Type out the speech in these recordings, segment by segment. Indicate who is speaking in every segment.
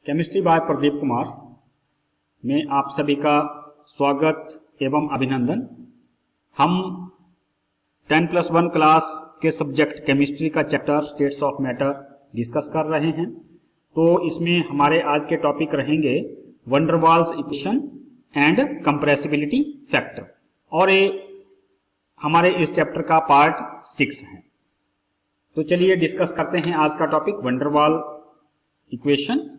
Speaker 1: Chemistry bye Pradeep Kumar में आप सभी का स्वागत एवं अभिनंदन। हम 10+1 क्लास के सब्जेक्ट केमिस्ट्री का chapter states of matter discuss कर रहे हैं। तो इसमें हमारे आज के टॉपिक रहेंगे van der Waals equation and compressibility factor, और ये हमारे इस चैप्टर का पार्ट 6 है। तो चलिए डिस्कस करते हैं आज का टॉपिक वैन डर वाल इक्वेशन।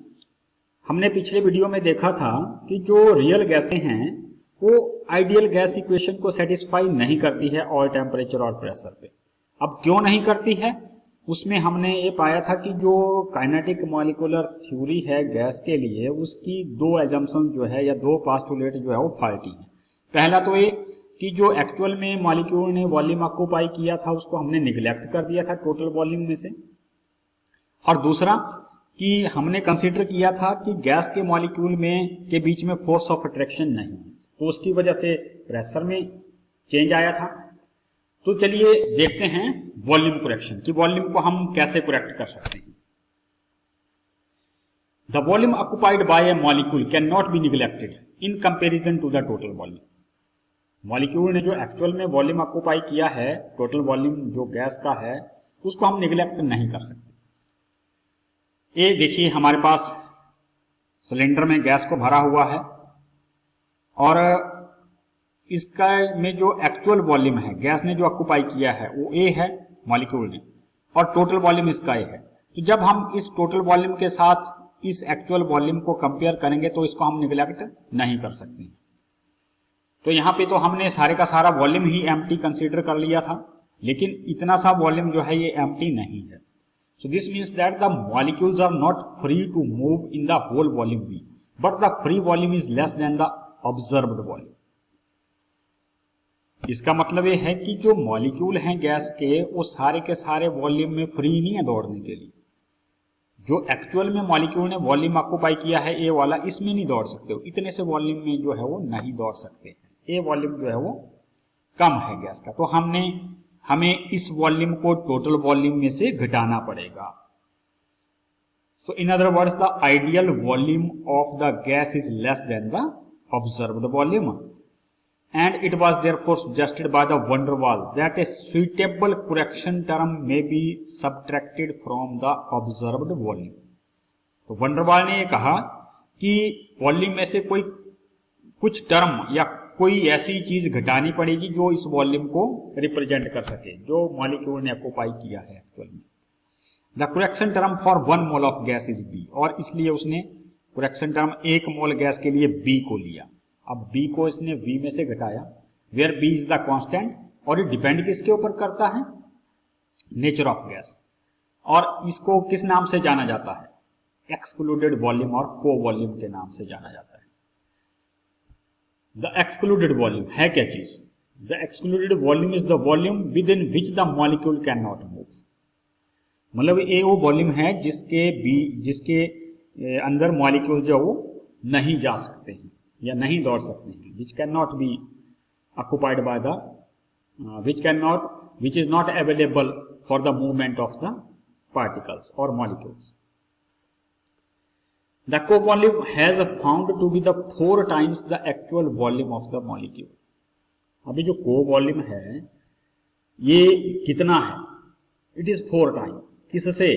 Speaker 1: हमने पिछले वीडियो में देखा था कि जो रियल गैसें हैं वो आइडियल गैस इक्वेशन को सेटिस्फाई नहीं करती है ऑल टेम्परेचर और प्रेशर पे। अब क्यों नहीं करती है, उसमें हमने ये पाया था कि जो काइनेटिक मॉलिक्यूलर थ्योरी है गैस के लिए, उसकी दो एजम्पशन जो है या दो पोस्टुलेट जो है वो फॉल्टी है। पहला तो ये कि जो एक्चुअल में मॉलिक्यूल ने वॉल्यूम ऑक्यूपाई किया था उसको हमने निगलेक्ट कर दिया था टोटल वॉल्यूम में से, और दूसरा कि हमने कंसीडर किया था कि गैस के मॉलिक्यूल में के बीच में फोर्स ऑफ अट्रैक्शन नहीं है, तो उसकी वजह से प्रेशर में चेंज आया था। तो चलिए देखते हैं वॉल्यूम करेक्शन कि वॉल्यूम को हम कैसे करेक्ट कर सकते हैं। The volume occupied by a molecule can not be neglected in comparison to the total volume. Molecule ने जो एक्चुअल में वॉल्यूम ऑक्युपाई किया है, टोटल वॉल्यूम जो गैस का है, उसको हम निगलेक्ट नहीं कर सकते। ये देखिए हमारे पास सिलेंडर में गैस को भरा हुआ है और इसका में जो एक्चुअल वॉल्यूम है गैस ने जो ऑक्युपाई किया है वो ए है मॉलिक्यूल ने, और टोटल वॉल्यूम इसका ए है। तो जब हम इस टोटल वॉल्यूम के साथ इस एक्चुअल वॉल्यूम को कंपेयर करेंगे तो इसको हम निगलेक्ट नहीं कर सकते। तो यहाँ पे तो हमने सारे का सारा वॉल्यूम ही एम्प्टी कंसीडर कर लिया था, लेकिन इतना सा वॉल्यूम जो है ये एम्प्टी नहीं है। So this means that the molecules are not free to move in the whole volume V, but the free volume is less than the observed volume. इसका मतलब ये है कि जो मॉलिक्यूल हैं गैस के वो सारे के सारे वॉल्यूम में फ्री नहीं है दौड़ने के लिए। जो एक्चुअल में मॉलिक्यूल ने वॉल्यूम ऑक्युपाई किया है ए वाला, इसमें नहीं दौड़ सकते हो, इतने से वॉल्यूम में जो है वो नहीं दौड़ सकते हैं। ए वॉल्यूम जो है वो कम है गैस का, तो हमें इस वॉल्यूम को टोटल वॉल्यूम में से घटाना पड़ेगा। So in other words the ideal volume of the gas is less than the observed volume, and it was therefore suggested by the van der Waals that a suitable correction term may be subtracted from the observed volume. तो van der Waals ने ये कहा कि volume में से कोई कुछ term या कोई ऐसी चीज घटानी पड़ेगी जो इस वॉल्यूम को रिप्रेजेंट कर सके जो मॉलिक्यूल ने ऑक्युपाई किया है एक्चुअल में। The correction term for 1 mole of gas is b, और इसलिए उसने करेक्शन टर्म 1 मोल गैस के लिए बी को लिया। अब बी को इसने वी में से घटाया, where b is the constant, और ये डिपेंड किसके ऊपर करता है, नेचर ऑफ गैस। और इसको किस नाम से जाना जाता है, एक्सक्लूडेड वॉल्यूम और को वॉल्यूम के नाम से जाना जाता है। द एक्सक्लूडेड वॉल्यूम है क्या चीज? The excluded volume is the volume with in which the molecule can not move. मतलब ये वो वॉल्यूम है जिसके अंदर मॉलिक्यूल जो वो नहीं जा सकते हैं या नहीं दौड़ सकते हैं, which can not B occupied by the which is not available for the movement of the particles और molecules. The co-volume has found to be the 4 times the actual volume of the molecule. अभी जो co-volume है ये कितना है? It is 4 times. किससे?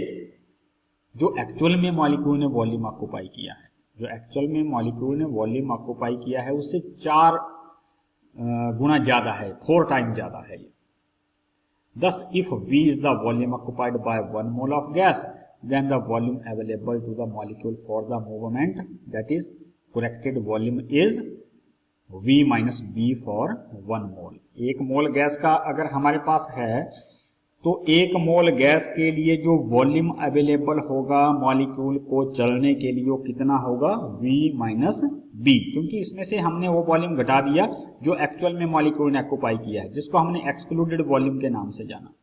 Speaker 1: जो actual में मॉलिक्यूल ने वॉल्यूम ऑक्युपाई किया है, जो एक्चुअल में मॉलिक्यूल ने वॉल्यूम ऑक्युपाई किया है उससे 4 गुना ज्यादा है, 4 टाइम ज्यादा है ये। Thus, if V is the volume occupied by 1 mole of gas, then the volume available to the molecule for the movement, that is corrected volume, is V minus B for 1 mole. 1 mole gas का अगर हमारे पास है तो 1 मोल gas के लिए जो volume available होगा molecule को चलने के लिए वो कितना होगा, V माइनस B, क्योंकि इसमें से हमने वो वॉल्यूम घटा दिया जो एक्चुअल में मॉलिक्यूल ने ऑक्युपाई किया है, जिसको हमने एक्सक्लूडेड वॉल्यूम के नाम से जाना।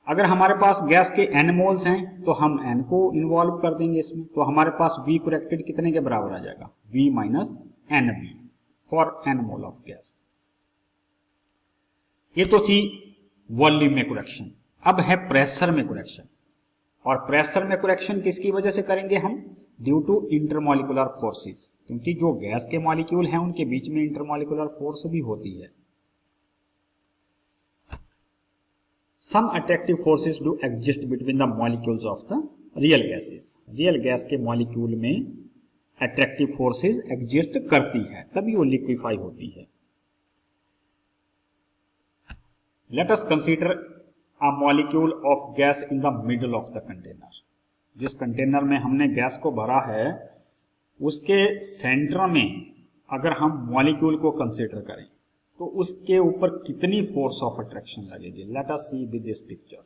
Speaker 1: अगर हमारे पास गैस के n मोल्स हैं तो हम n को इन्वॉल्व कर देंगे इसमें, तो हमारे पास V करेक्टेड कितने के बराबर आ जाएगा, V minus NB for n mole of gas. ये तो थी वॉल्यूम में करेक्शन। अब है प्रेशर में करेक्शन। और प्रेशर में करेक्शन किसकी वजह से करेंगे हम? ड्यू टू इंटरमॉलिक्यूलर फोर्सेस, क्योंकि जो गैस के मॉलिक्यूल हैं उनके बीच में इंटरमॉलिक्यूलर फोर्स भी होती है। Some attractive forces do exist between the molecules of the real gases. Real gas के मॉलिक्यूल में अट्रैक्टिव फोर्सेस एग्जिस्ट करती है, तभी वो लिक्विफाई होती है। Let us consider a molecule of gas in the middle of the container. जिस कंटेनर में हमने गैस को भरा है उसके सेंटर में अगर हम मॉलिक्यूल को कंसीडर करें तो उसके ऊपर कितनी फोर्स ऑफ अट्रैक्शन लगेगी। Let us see with this picture.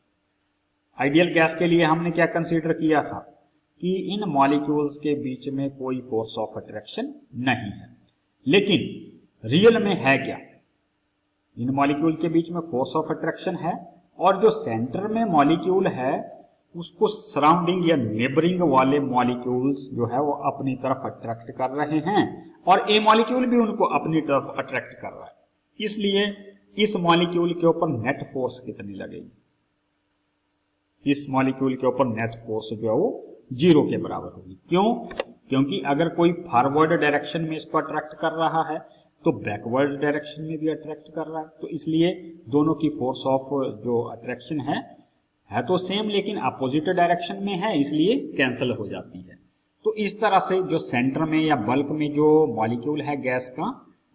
Speaker 1: Ideal gas के लिए हमने क्या कंसीडर किया था कि इन मॉलिक्यूल्स के बीच में कोई फोर्स ऑफ अट्रैक्शन नहीं है, लेकिन रियल में है क्या? इन मॉलिक्यूल के बीच में फोर्स ऑफ अट्रैक्शन है और जो सेंटर में मॉलिक्यूल है उसको सराउंडिंग या नेबरिंग वाले मॉलिक्यूल्स जो है वो अपनी तरफ अट्रैक्ट कर रहे हैं और ए मॉलिक्यूल भी उनको अपनी तरफ अट्रैक्ट कर रहा है। इसलिए इस मॉलिक्यूल के ऊपर नेट फोर्स कितनी लगेगी? इस मॉलिक्यूल के ऊपर नेट फोर्स जो है वो 0 के बराबर होगी। क्यों? क्योंकि अगर कोई फॉरवर्ड डायरेक्शन में इसको अट्रैक्ट कर रहा है तो बैकवर्ड डायरेक्शन में भी अट्रैक्ट कर रहा है, तो इसलिए दोनों की फोर्स ऑफ जो अट्रैक्शन है तो सेम, लेकिन अपोजिट डायरेक्शन में है, इसलिए कैंसिल हो जाती है। तो इस तरह से जो सेंटर में या बल्क में जो मॉलिक्यूल है गैस का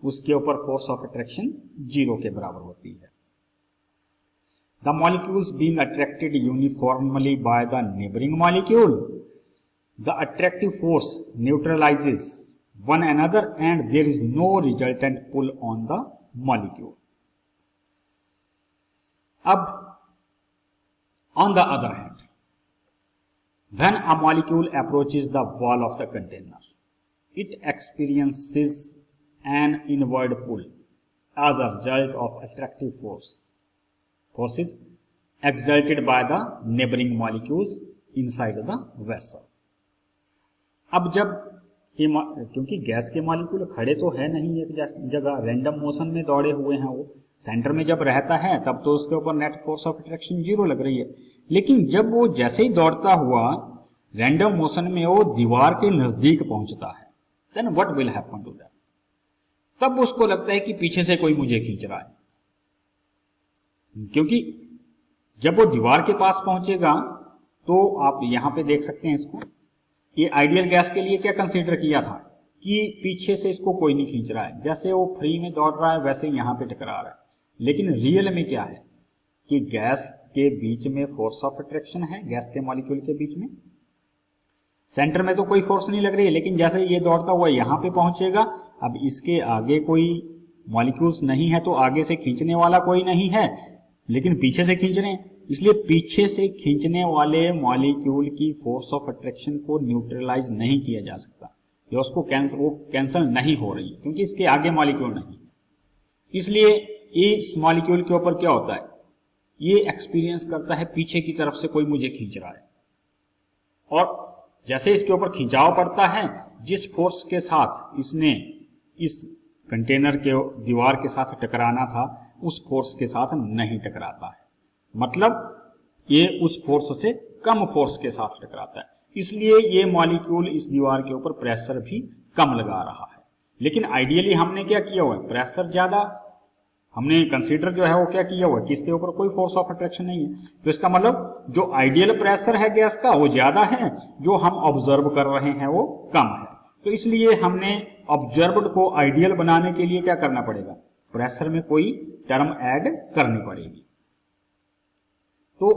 Speaker 1: उसके ऊपर फोर्स ऑफ अट्रैक्शन 0 के बराबर होती है। The molecules being attracted uniformly by the neighbouring molecule, the attractive force neutralises one another and there is no resultant pull on the molecule. अब on the other hand, when a molecule approaches the wall of the container, it experiences an inward pull as a result of attractive forces exerted by the neighboring molecules inside the vessel. अब जब क्योंकि gas के molecule खड़े तो है नहीं एक जगह, रैंडम मोशन में दौड़े हुए हैं, वो सेंटर में जब रहता है तब तो उसके ऊपर नेट फोर्स ऑफ अट्रैक्शन 0 लग रही है, लेकिन जब वो जैसे ही दौड़ता हुआ रैंडम मोशन में वो दीवार के नजदीक पहुंचता है, then what will happen to that? तब उसको लगता है कि पीछे से कोई मुझे खींच रहा है, क्योंकि जब वो दीवार के पास पहुंचेगा तो आप यहां पे देख सकते हैं इसको, ये आइडियल गैस के लिए क्या कंसीडर किया था कि पीछे से इसको कोई नहीं खींच रहा है, जैसे वो फ्री में दौड़ रहा है वैसे ही यहां पे टकरा रहा है। लेकिन रियल में क्या है कि गैस के बीच में फोर्स ऑफ अट्रैक्शन है, गैस के मॉलिक्यूल के बीच में। सेंटर में तो कोई फोर्स नहीं लग रही है, लेकिन जैसे ये दौड़ता हुआ यहां पे पहुंचेगा, अब इसके आगे कोई मॉलिक्यूल्स नहीं है तो आगे से खींचने वाला कोई नहीं है, लेकिन पीछे से खींच रहे हैं, इसलिए पीछे से खींचने वाले मॉलिक्यूल की फोर्स ऑफ अट्रैक्शन को न्यूट्रलाइज नहीं किया जा सकता, या उसको कैंसिल नहीं हो रही है, क्योंकि इसके आगे मॉलिक्यूल नहीं। इसलिए इस मॉलिक्यूल के ऊपर क्या होता है, ये एक्सपीरियंस करता है पीछे की तरफ से कोई मुझे खींच रहा है, और जैसे इसके ऊपर खिंचाव पड़ता है, जिस फोर्स के साथ इसने इस कंटेनर के दीवार के साथ टकराना था उस फोर्स के साथ नहीं टकराता है, मतलब ये उस फोर्स से कम फोर्स के साथ टकराता है, इसलिए ये मॉलिक्यूल इस दीवार के ऊपर प्रेशर भी कम लगा रहा है। लेकिन आइडियली हमने क्या किया हुआ है, प्रेशर ज्यादा हमने कंसीडर जो है वो क्या किया हुआ है कि इसके ऊपर कोई फोर्स ऑफ अट्रैक्शन नहीं है, तो इसका मतलब जो आइडियल प्रेशर है गैस का वो ज्यादा है, जो हम ऑब्जर्व कर रहे हैं वो कम है। तो इसलिए हमने ऑब्जर्व्ड को आइडियल बनाने के लिए क्या करना पड़ेगा, प्रेशर में कोई टर्म ऐड करनी पड़ेगी। तो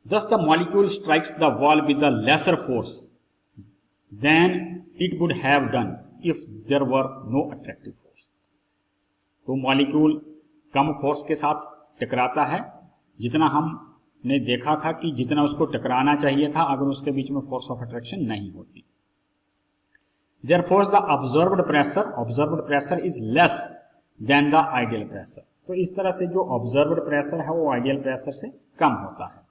Speaker 1: thus the molecule strikes the wall with a lesser force than it would have done if there were no attractive force. तो मॉलिक्यूल कम फोर्स के साथ टकराता है, जितना हमने देखा था कि जितना उसको टकराना चाहिए था अगर उसके बीच में फोर्स ऑफ अट्रैक्शन नहीं होती। Therefore the observed pressure is less than the ideal pressure. तो इस तरह से जो ऑब्जर्व्ड प्रेशर है वो आइडियल प्रेशर से कम होता है।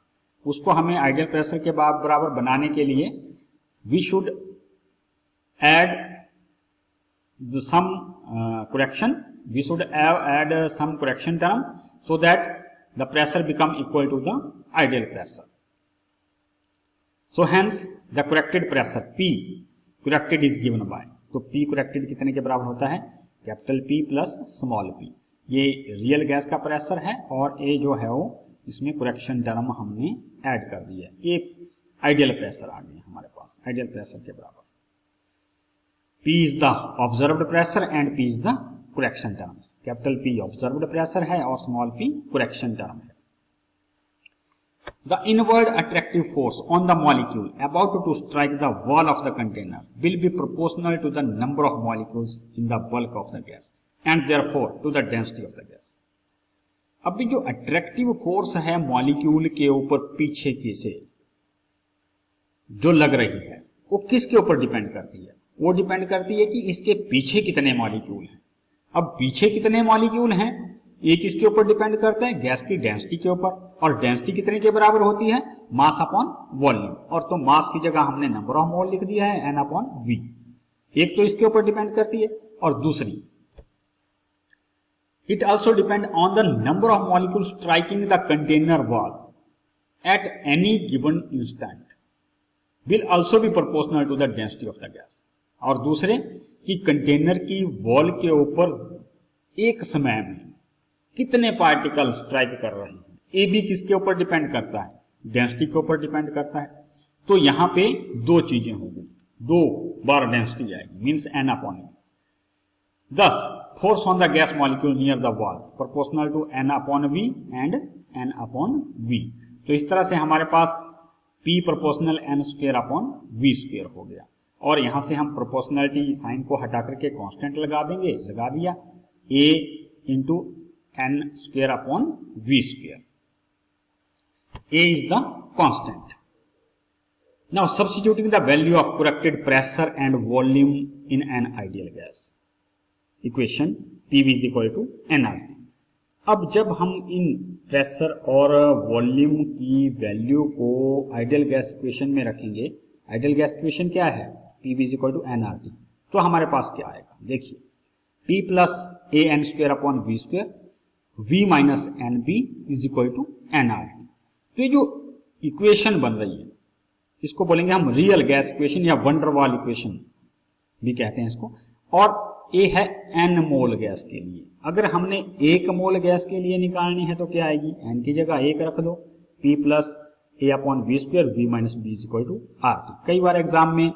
Speaker 1: उसको हमें आइडियल प्रेशर के बराबर बनाने के लिए we should add some correction, we should add some correction term so that the pressure become equal to the ideal pressure. So hence the corrected pressure P corrected is given by, तो P corrected कितने के बराबर होता है, capital P plus small p। ये real gas का pressure है और ये जो है वो इसमें करेक्शन टर्म हमने ऐड कर दिया है। ये आइडियल प्रेशर आ गया हमारे पास, आइडियल प्रेशर के बराबर। P is the observed pressure and P is the correction term. Capital P observed pressure है और स्मॉल p करेक्शन टर्म है। The inward attractive force on the molecule about to strike the wall of the container will be proportional to the number of molecules in the bulk of the gas and therefore to the density of the gas. अभी जो attractive force है molecule के ऊपर पीछे की से जो लग रही है वो किसके ऊपर डिपेंड करती है, वो डिपेंड करती है कि इसके पीछे कितने मॉलिक्यूल हैं। अब पीछे कितने मॉलिक्यूल हैं ये किसके ऊपर डिपेंड करता है, गैस की डेंसिटी के ऊपर। और डेंसिटी कितने के बराबर होती है, मास अपॉन वॉल्यूम। और तो मास की जगह हमने नंबर ऑफ मोल लिख दिया है n अपॉन v। एक तो इसके ऊपर डिपेंड करती है और दूसरी it also depend on the number of molecule striking the container wall at any given instant will also be proportional to the density of the gas. और दूसरे कि कंटेनर की वॉल के ऊपर एक समय में कितने पार्टिकल स्ट्राइक कर रहे हैं, ये भी किसके ऊपर डिपेंड करता है, डेंसिटी के ऊपर डिपेंड करता है। तो यहां पे दो चीजें होंगी, दो बार डेंसिटी आएगी, means n upon v। Thus force on the gas molecule near the wall proportional to n upon v and n upon v। तो इस तरह से हमारे पास p proportional n square upon v square हो गया। और यहां से हम प्रोपोर्शनलिटी साइन को हटा करके कांस्टेंट लगा देंगे, लगा दिया a into n square upon v square. A is the constant. Now substituting the value of corrected pressure and volume in an ideal gas equation PV is equal to nRT। अब जब हम इन pressure और volume की value को ideal gas equation में रखेंगे, ideal gas equation क्या है, PV is equal to nRT, तो हमारे पास क्या आएगा, देखिए P plus a n square upon V square V minus n b is equal to nRT। तो ये जो इक्वेशन बन रही है इसको बोलेंगे हम रियल गैस इक्वेशन या वंडरवाल इक्वेशन भी कहते हैं इसको। और ये है n मोल गैस के लिए। अगर हमने 1 मोल गैस के लिए निकालनी है तो क्या आएगी, n की जगह 1 रख दो, P plus a upon V square V minus b is equal to RT। कई बार एग्जाम में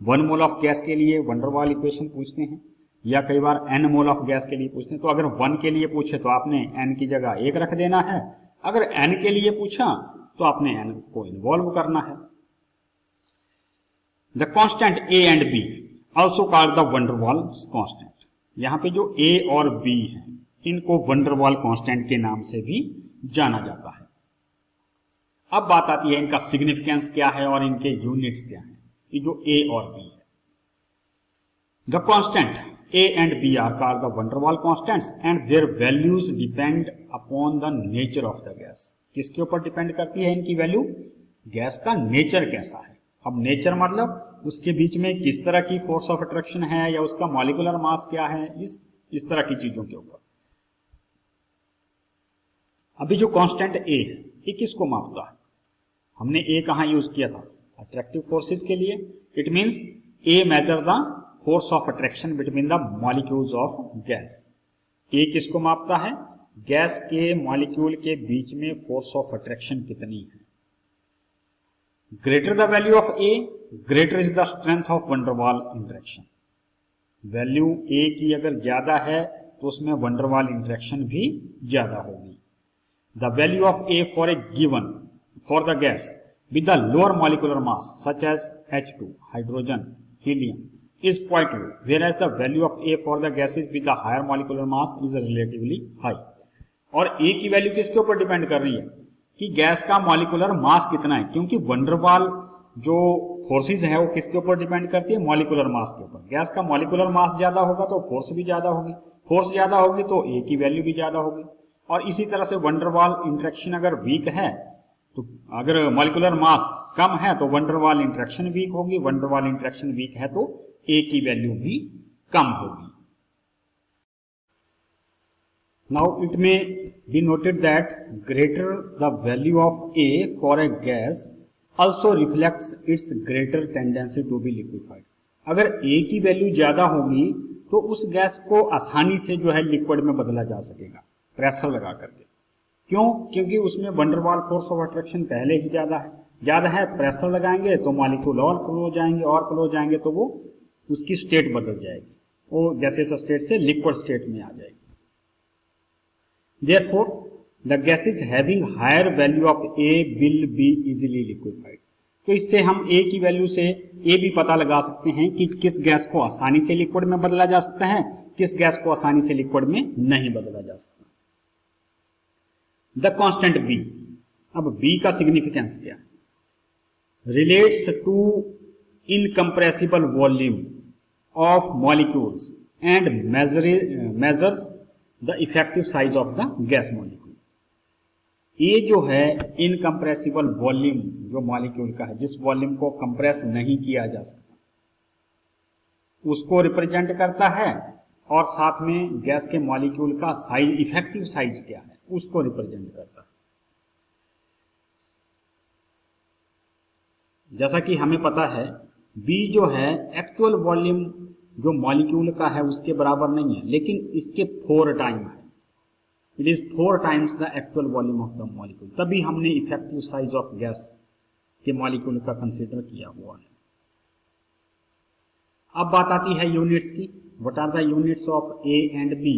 Speaker 1: 1 मोल ऑफ गैस के लिए वंडरवाल इक्वेशन पूछते हैं या कई बार n मोल ऑफ गैस के लिए पूछते हैं। तो अगर 1 के लिए पूछे तो आपने n की जगह 1 रख देना है, अगर n के लिए पूछा तो आपने n को इन्वॉल्व करना है। The constant a and b also called the van der Waals constant. यहां पे जो a और b है इनको वंडरवाल कांस्टेंट के नाम से भी जाना जाता है। अब बात आती है इनका सिग्निफिकेंस क्या है और इनके यूनिट्स क्या हैं। ये जो a और b है, the constant A and B are called the van der Waal constants and their values depend upon the nature of the gas। किसके ऊपर डिपेंड करती है इनकी वैल्यू, गैस का नेचर कैसा है। अब नेचर मतलब उसके बीच में किस तरह की फोर्स ऑफ अट्रैक्शन है या उसका मॉलिक्यूलर मास क्या है, इस तरह की चीजों के ऊपर। अभी जो कांस्टेंट A है ये किसको मापता है, हमने A कहां यूज किया था, अट्रैक्टिव फोर्सेस के लिए। It means A measure the force of attraction between the molecules of gas. A किसको मापता है, गैस के मॉलिक्यूल के बीच में फोर्स ऑफ अट्रैक्शन कितनी है। Greater the value of A greater is the strength of van der Waals interaction. Value A की अगर ज्यादा है तो उसमें वंडर वाल इंटरेक्शन भी ज्यादा होगी। The value of a for a given for the gas with the lower molecular mass such as H2 hydrogen helium is quite low, whereas the value of A for the gases with the higher molecular mass is relatively high। और A की value किसके ऊपर depend कर रही है कि gas का molecular mass कितना है, क्योंकि वंडरवाल जो फोर्सेस है वो किसके ऊपर डिपेंड करती है, मॉलिक्यूलर मास के ऊपर। गैस का मॉलिक्यूलर मास ज्यादा होगा तो फोर्स भी ज्यादा होगी, फोर्स ज्यादा होगी तो A की वैल्यू भी ज्यादा होगी। और इसी तरह से वंडरवाल इंटरेक्शन अगर वीक है तो अगर मॉलिक्यूलर मास कम है तो वंडरवाल इंटरेक्शन वीक होगी, वंडरवाल इंटरेक्शन वीक है तो A की वैल्यू भी कम होगी। Now it may be noted that greater the value of A for a gas also reflects its greater tendency to be liquefied. अगर a की value ज्यादा होगी तो उस गैस को आसानी से जो है लिक्विड में बदला जा सकेगा प्रेशर लगा करके। क्यों? क्योंकि उसमें वंडरवाल फोर्स ऑफ अट्रैक्शन पहले ही ज्यादा है। प्रेशर लगाएंगे तो मॉलिक्यूल और क्लोज जाएंगे तो वो उसकी स्टेट बदल जाएगी, वो गैसेस स्टेट से लिक्विड स्टेट में आ जाएगी। Therefore, the gases having higher value of A will be easily liquefied। तो इससे हम A की वैल्यू से A भी पता लगा सकते हैं कि किस गैस को आसानी से लिक्विड में बदला जा सकता है, किस गैस को आसानी से लिक्विड में नहीं बदला जा सकता। द कांस्टेंट B, अब B का सिग्निफिकेंस क्या है? Relates to incompressible volume of molecules and measures the effective size of the gas molecule. ये जो है इनकम्प्रेसिबल वॉल्यूम जो मॉलिक्यूल का है, जिस वॉल्यूम को कंप्रेस नहीं किया जा सकता, उसको रिप्रेजेंट करता है, और साथ में गैस के मॉलिक्यूल का साइज, इफेक्टिव साइज क्या है, उसको रिप्रेजेंट करता है। जैसा कि हमें पता है बी जो है एक्चुअल वॉल्यूम जो मॉलिक्यूल का है उसके बराबर नहीं है, लेकिन इसके 4 टाइम है। It is 4 times the actual volume of the molecule. तभी हमने इफेक्टिव साइज ऑफ गैस के मॉलिक्यूल का कंसीडर किया हुआ है। अब बात आती है यूनिट्स की। What are the units of a and b?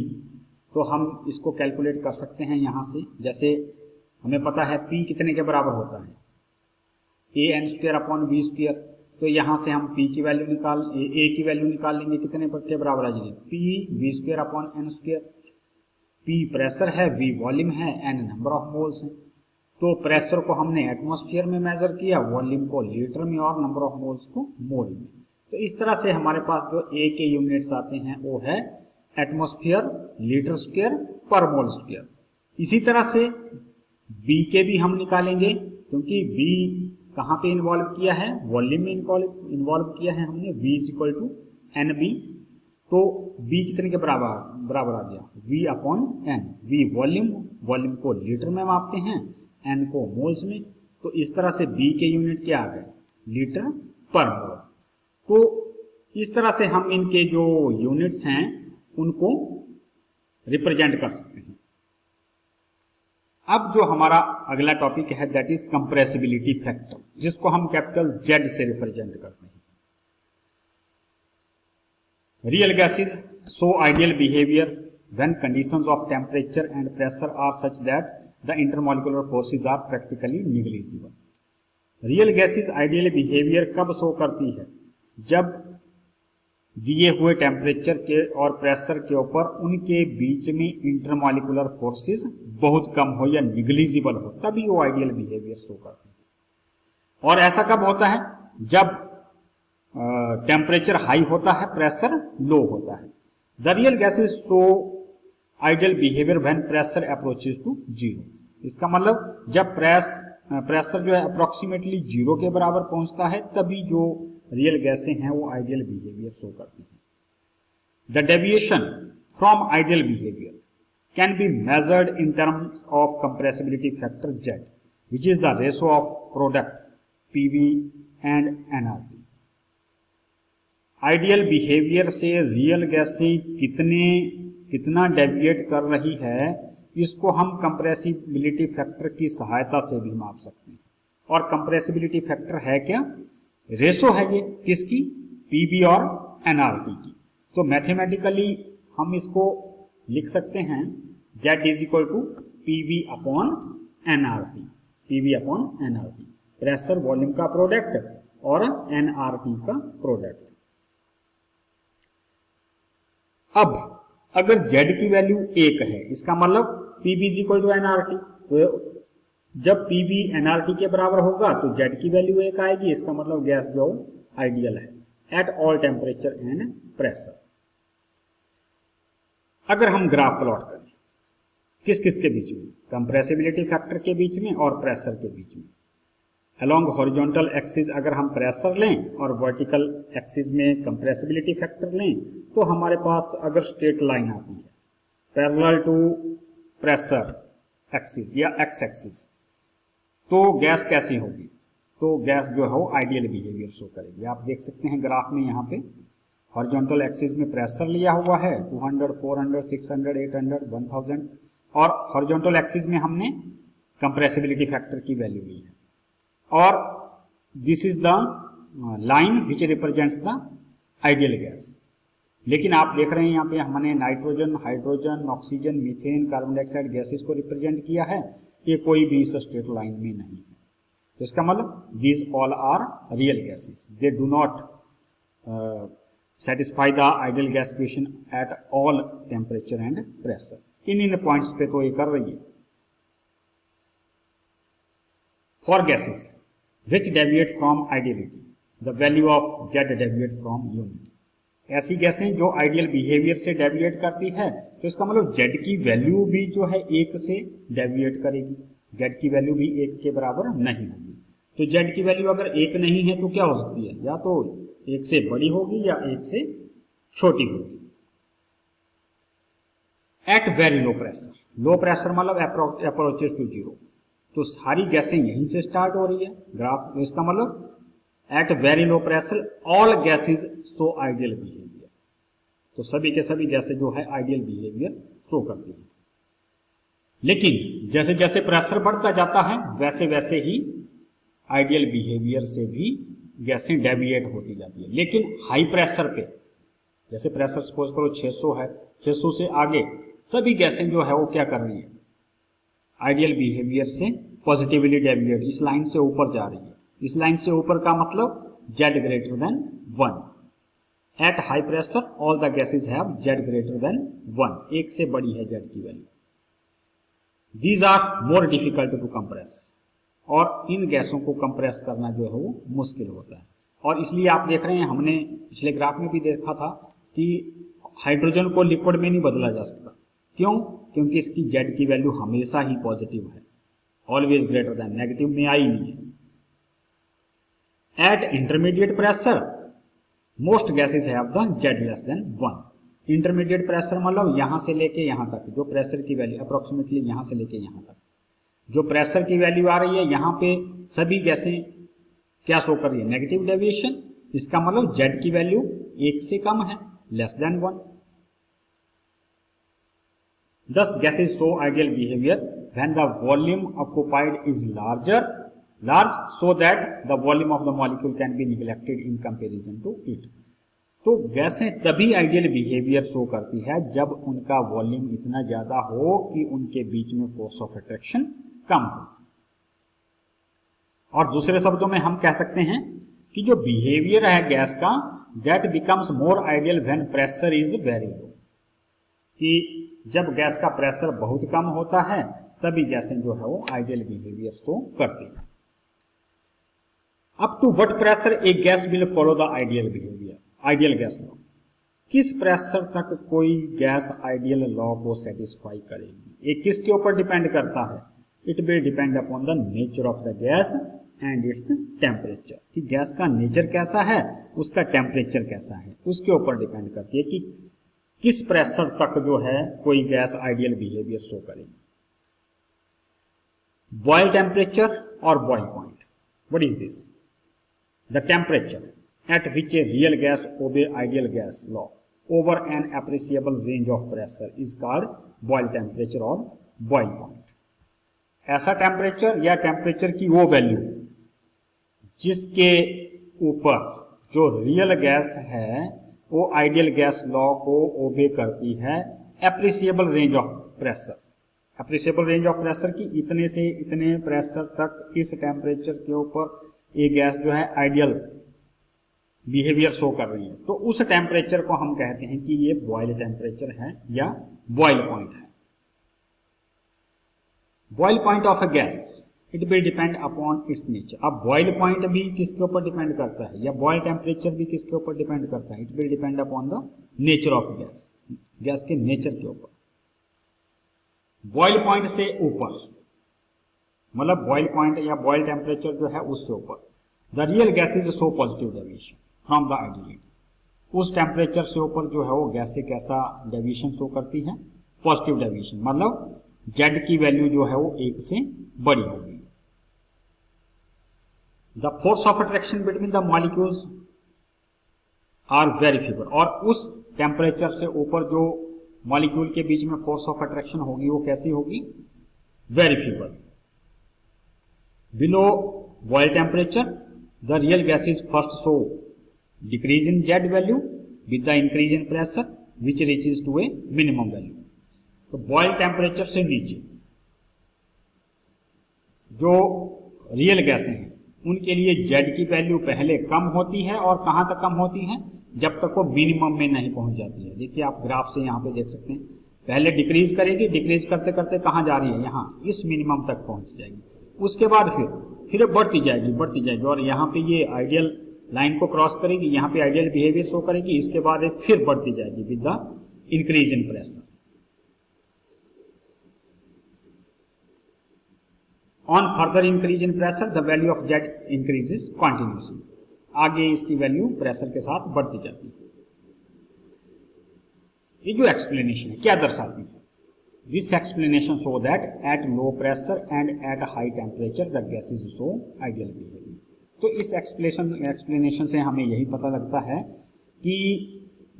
Speaker 1: तो हम इसको कैलकुलेट कर सकते हैं यहाँ से। जैसे हमें पता है पी कितने के बराबर होता है, an² / v²। तो यहाँ से हम P की वैल्यू A की वैल्यू निकाल लेंगे, कितने के बराबर आ जाएगी, P v²/n²। P प्रेशर है, V वॉल्यूम है, N नंबर ऑफ मोल्स है। तो प्रेशर को हमने एटमॉस्फेयर में मेजर किया, वॉल्यूम को लीटर में और नंबर ऑफ मोल्स को मोल में। तो इस तरह से हमारे पास जो A के यूनिट्स आते हैं वो है एटमॉस्फेयर लीटर स्क्वायर पर मोल स्क्वायर। इसी तरह से B के भी हम निकालेंगे, क्योंकि B कहाँ पे इन्वॉल्व किया है, वॉल्यूम में इन्वॉल्व किया है हमने। V = NB। तो B कितने के बराबर आ गया, V/N। V वॉल्यूम को लीटर में मापते हैं, N को मोल्स में। तो इस तरह से B के यूनिट क्या आ गए, लीटर पर मोल। तो इस तरह से हम इनके जो यूनिट्स हैं उनको रिप्रेजेंट कर सकते हैं। अब जो हमारा अगला टॉपिक है दैट इज कंप्रेसिबिलिटी फैक्टर, जिसको हम कैपिटल Z से रिप्रेजेंट करते हैं। Real gases show ideal behaviour when conditions of temperature and pressure are such that the intermolecular forces are practically negligible. Real gases ideal behaviour कब show करती है, जब दिए हुए टेम्परेचर के और प्रेशर के ऊपर उनके बीच में इंटरमॉलिक्यूलर फोर्सेस बहुत कम हो या निग्लिजिबल हो, तभी वो आइडियल बिहेवियर शो करते हैं। और ऐसा कब होता है, जब टेम्परेचर हाई होता है, प्रेशर लो होता है। The real gases show ideal behaviour when pressure approaches to 0। इसका मतलब जब प्रेशर जो है अप्रोक्सीमेटली 0 के बराबर पहुंचता है, तभी जो रियल गैसें हैं वो आइडियल बिहेवियर शो करती हैं। The deviation from ideal behaviour can be measured in terms of compressibility factor Z, which is the ratio of product PV and NRT। Ideal behaviour से रियल गैसें कितना डेविएट कर रही है, इसको हम कंप्रेसिबिलिटी फैक्टर की सहायता से भी माप सकते हैं। और कंप्रेसिबिलिटी फैक्टर है क्या, रेशो है ये किसकी, PV और NRT की। तो मैथमेटिकली हम इसको लिख सकते हैं Z = PV/NRT। PV/NRT pressure volume का प्रोडक्ट और NRT का प्रोडक्ट। अब अगर Z की वैल्यू 1 है, इसका मतलब PV = NRT। तो जब PV NRT के बराबर होगा तो Z की वैल्यू 1 आएगी, इसका मतलब गैस जो आइडियल है at all temperature and pressure. अगर हम ग्राफ प्लॉट करें किस के बीच में, कंप्रेसिबिलिटी फैक्टर के बीच में और प्रेशर के बीच में। अलोंग हॉरिजॉन्टल एक्सिस अगर हम प्रेशर लें और वर्टिकल एक्सिस में कंप्रेसिबिलिटी फैक्टर लें, तो हमारे पास अगर स्ट्रेट लाइन आती है पैरेलल टू प्रेशर एक्सिस या एक्स एक्सिस, तो गैस कैसी होगी, तो गैस जो है वो आइडियल बिहेवियर शो करेगी। आप देख सकते हैं ग्राफ में यहाँ पे हॉरिजॉन्टल एक्सिस में प्रेशर लिया हुआ है 200, 400, 600, 800, 1000 और हॉरिजॉन्टल एक्सिस में हमने कंप्रेसिबिलिटी फैक्टर की वैल्यू ली है और this is the line which represents the ideal gas. लेकिन आप देख रहे हैं यहाँ पे हमने nitrogen, hydrogen, oxygen, methane, carbon dioxide gases को रिप्रेजेंट किया है, ये कोई भी इस स्ट्रेट लाइन में नहीं है। तो इसका मतलब these all are real gases, they do not satisfy the ideal gas equation at all temperature and pressure। In points पे तो ये कर रही है। For gases which deviate from ideality the value of Z deviate from unity. ऐसी गैसें जो ideal behaviour से डेविएट करती है तो इसका मतलब जेड की वैल्यू भी जो है 1 से डेविएट करेगी, जेड की वैल्यू भी 1 के बराबर नहीं होगी। तो जेड की वैल्यू अगर 1 नहीं है तो क्या हो सकती है, या तो 1 से बड़ी होगी या 1 से छोटी होगी। At very low pressure, low pressure मतलब अप्रोचेस टू जीरो, तो सारी गैसें यहीं से स्टार्ट हो रही है ग्राफ। इसका मतलब at very low pressure all gases show ideal behaviour, तो सभी के सभी गैसें जो है आइडियल बिहेवियर शो करती है। लेकिन जैसे जैसे प्रेशर बढ़ता जाता है वैसे वैसे ही आइडियल बिहेवियर से भी गैसें डेविएट होती जाती है। लेकिन हाई प्रेशर पे, जैसे प्रेशर सपोज करो 600 है, 600 से आगे सभी गैसें जो है वो क्या कर रही है, आइडियल बिहेवियर से पॉजिटिवली डेविएट, इस लाइन से ऊपर जा रही है। इस लाइन से ऊपर का मतलब Z greater than 1। At high pressure all the gases have Z greater than 1, 1 से बड़ी है जेड की value. These are more difficult to compress, और इन गैसों को कंप्रेस करना जो है वो मुश्किल होता है। और इसलिए आप देख रहे हैं, हमने पिछले ग्राफ में भी देखा था कि हाइड्रोजन को लिक्विड में नहीं बदला जा सकता। क्यों? क्योंकि इसकी जेड की वैल्यू हमेशा ही पॉजिटिव है, ऑलवेज ग्रेटर देन, नेगेटिव में आई नहीं है। Eight intermediate pressure most gases have the Z less than 1। Intermediate pressure मतलब यहां से लेके यहां तक जो प्रेशर की वैल्यू अप्रोक्सीमेटली यहां से लेके यहां तक जो प्रेशर की वैल्यू आ रही है, यहां पे सभी गैसें क्या शो कर रही है, नेगेटिव डेविएशन। इसका मतलब जेड की वैल्यू 1 से कम है, less than 1। Thus gases show ideal behavior when the volume occupied is large so that the volume of the molecule can be neglected in comparison to it। तो गैसें तभी ideal behaviour show करती है जब उनका volume इतना ज्यादा हो कि उनके बीच में फोर्स ऑफ अट्रैक्शन कम हो। और दूसरे शब्दों में हम कह सकते हैं कि जो बिहेवियर है गैस का, that becomes more ideal when pressure is very low, कि जब गैस का प्रेशर बहुत कम होता है तभी गैसें जो है वो आइडियल बिहेवियर शो करती है। Up to what pressure a gas will follow the ideal behaviour, ideal gas law. किस प्रेशर तक कोई गैस आइडियल लॉ को सेटिस्फाई करेगी, ये किसके ऊपर डिपेंड करता है? It will depend upon the nature of the gas and its temperature, कि गैस का नेचर कैसा है, उसका टेम्परेचर कैसा है, उसके ऊपर डिपेंड करती है कि किस प्रेशर तक जो है कोई गैस आइडियल बिहेवियर शो करेगी। बॉयल टेम्परेचर और Boyle point, what is this? The temperature at which a real gas obey ideal gas law over an appreciable range of pressure is called boil temperature or boil point। ऐसा temperature या temperature की वो value जिसके ऊपर जो real gas है वो ideal gas law को ओबे करती है, appreciable range of pressure, appreciable range of pressure की इतने से इतने प्रेशर तक इस टेम्परेचर के ऊपर ये गैस जो है आइडियल बिहेवियर शो कर रही है, तो उस टेम्परेचर को हम कहते हैं कि ये बॉयल टेम्परेचर है या बॉयल पॉइंट है। Boyle point of a gas, it will depend upon its nature. अब बॉयल पॉइंट भी किसके ऊपर डिपेंड करता है या बॉयल टेम्परेचर भी किसके ऊपर डिपेंड करता है? It will depend upon the nature of gas, gas के नेचर के ऊपर। बॉयल पॉइंट से ऊपर मतलब बॉयल पॉइंट या बॉयल टेम्परेचर जो है उससे ऊपर, the real gas is show positive deviation from the ideal. उस टेम्परेचर से ऊपर जो है वो गैस से कैसा डेविएशन शो करती है? पॉजिटिव डेविएशन, मतलब जेड की वैल्यू जो है वो 1 से बड़ी होगी। The force of attraction between the molecules are very fewer, और उस टेम्परेचर से ऊपर जो मॉलिक्यूल के बीच में फोर्स ऑफ अट्रैक्शन होगी वो कैसी होगी, very fewer. Below Boyle temperature the real gases first show decrease in Z value with the increase in pressure which reaches to a minimum value. तो बॉयल टेम्परेचर से नीचे जो रियल गैसें हैं उनके लिए जेड की वैल्यू पहले कम होती है, और कहां तक कम होती है, जब तक वो मिनिमम में नहीं पहुंच जाती है। देखिए आप ग्राफ से यहां पे देख सकते हैं, पहले डिक्रीज करेगी, डिक्रीज करते करते कहां जा रही है, यहां इस मिनिमम तक पहुंच जाएगी। उसके बाद फिर बढ़ती जाएगी, और यहां पे ये आइडियल लाइन को क्रॉस करेगी, यहां पे आइडियल बिहेवियर शो करेगी, इसके बाद फिर बढ़ती जाएगी with the increase in pressure. On further increase in pressure the value of Z increases continuously, आगे इसकी वैल्यू प्रेशर के साथ बढ़ती जाती है। ये जो एक्सप्लेनेशन है क्या दर्शाती है, this explanation show that at low pressure and at high temperature the gases show ideal behaviour. तो इस एक्सप्लेनेशन से हमें यही पता लगता है कि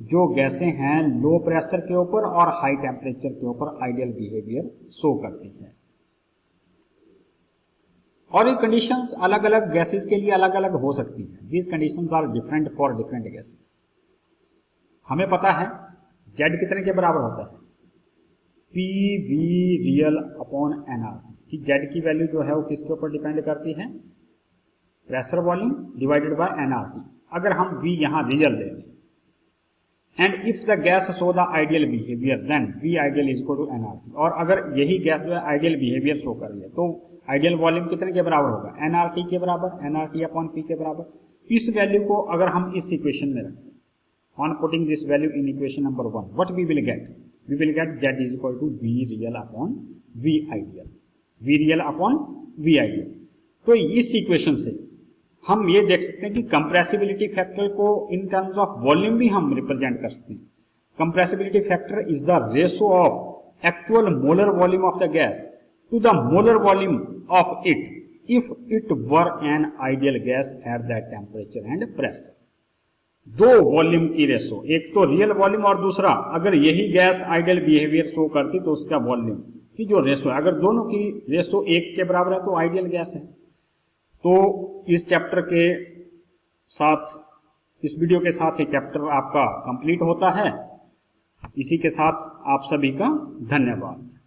Speaker 1: जो गैसें हैं लो प्रेशर के ऊपर और हाई टेम्परेचर के ऊपर आइडियल बिहेवियर शो करती है, और ये कंडीशंस अलग अलग गैसेस के लिए अलग अलग हो सकती हैं। These conditions are different for different gases. हमें पता है जेड कितने के बराबर होता है, P V real upon N R T, कि जेड की वैल्यू जो है वो किसके ऊपर डिपेंड करती है, pressure volume divided by N R T. अगर हम वी यहाँ रियल ले लें, and if the gas show the ideal behaviour then V ideal is equal to N R T, और अगर यही गैस जो है आइडियल बिहेवियर शो कर रही है तो आइडियल वॉल्यूम कितने के बराबर होगा, एनआरटी के बराबर, एनआरटी अपॉन पी के बराबर। इस वैल्यू को अगर हम इस इक्वेशन में रखें, on putting this value in equation number 1, what we will get, we will get Z is equal to V real upon V ideal, V real upon V ideal. तो इस इक्वेशन से हम ये देख सकते हैं कि कंप्रेसिबिलिटी फैक्टर को इन टर्म्स ऑफ वॉल्यूम भी हम रिप्रेजेंट कर सकते हैं। Compressibility factor is the ratio of actual molar volume of the gas to the molar volume of it if it were an ideal gas at that temperature and pressure। दो volume की ratio, एक तो real volume और दूसरा अगर यही gas ideal behaviour show करती तो उसका वॉल्यूम की जो रेशो है, अगर दोनों की रेशो 1 के बराबर है तो आइडियल गैस है। तो इस चैप्टर के साथ, इस वीडियो के साथ ही चैप्टर आपका कंप्लीट होता है। इसी के साथ आप सभी का धन्यवाद।